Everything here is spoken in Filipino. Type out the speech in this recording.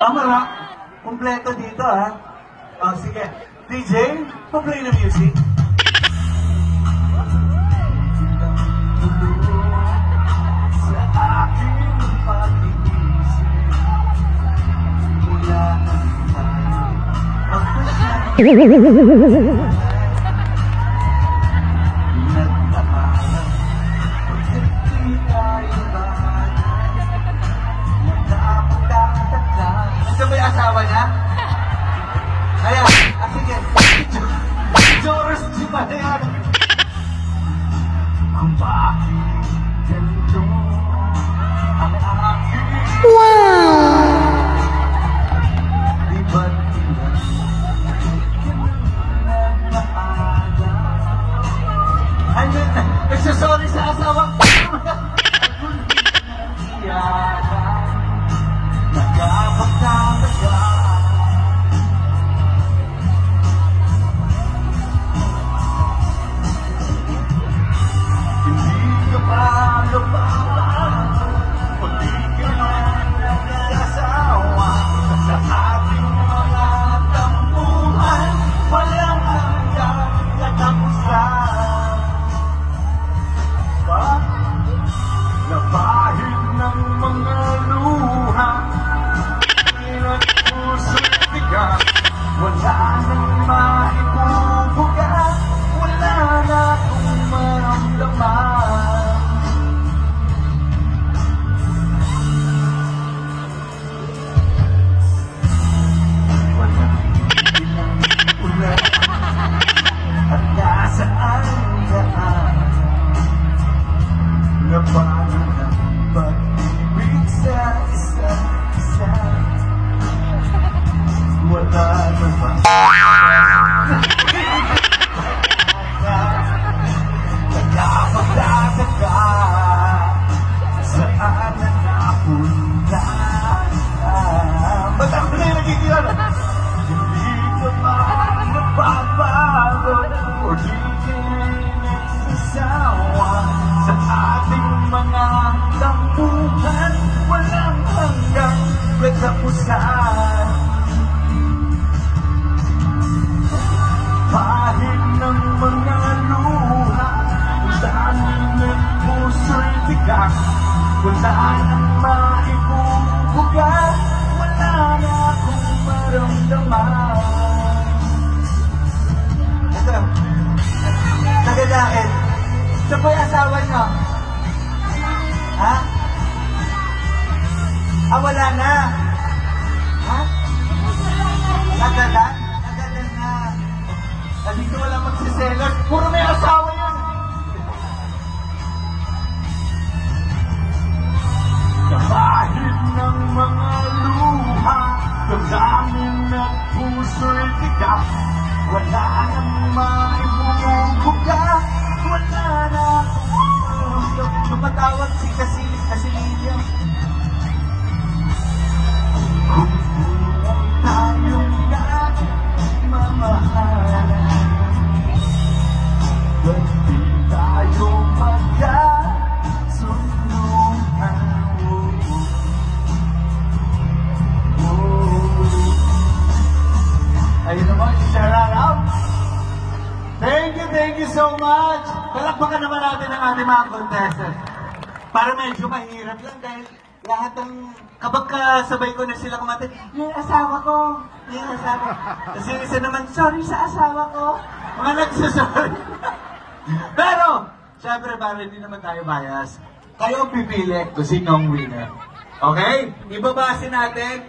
Tama, kumpleto dito, ha? Oh, sige. DJ, pa-play na music. Sa aking pag-iisip, mula ng tayo, nagtamalan, pagkat di tayo bagay, nagkapagtataka. Nandiyan ba yung asawa niya? Kaya, sige, Joros, di ba na yan? Kung bakit ganito ang aking di ba't ilan nagmaaga? Ayun, nagsasorry sa asawa ko. Iyakan, nagkapagtataka. Napahid ng mga luha, ilang puso'y bigat, wala nang maibubuga, wala na akong maramdaman. Walang ilang ulan, at nasaan daan, na paano na pag-ibig sa isa't isa, wala naman nagkapagtataka saan na napunta. Ba't ako na yung nagkikilala? Hindi ka ba napapago o di ka nagsasawa sa ating mga tampuhan, walang hanggang katapusan. Pahid ng mga luha, dami ng puso'y tigas, wala nang maibubuga, wala na akong maramdaman. Ito, nagadain. Ito po yung asawa niyo? Ha? Ah, wala na? Ha? Nagalan? Nagalan na. Dito wala magsiselos. Puro may asawa yun. Kapahid ng mga luha, damdamin at puso'y tigas, wala nang maibubuga, wala na akong tumatawag si Casilia. Kung buong tayong nagmamahalan, ba't di tayo magkasunduhan? Ayun naman, shout out! Thank you so much! Palakpakan naman natin ang ating mga contestants. Para medyo mahirap lang dahil lahat ng kapag kasabay ko na sila kumati, yung asawa ko, yung asawa ko. Kasi isa naman, sorry sa asawa ko. Mga nagsasorry. Pero, syempre para hindi naman tayo bias, kayo pipili kung sino ang winner. Okay? Ibabase natin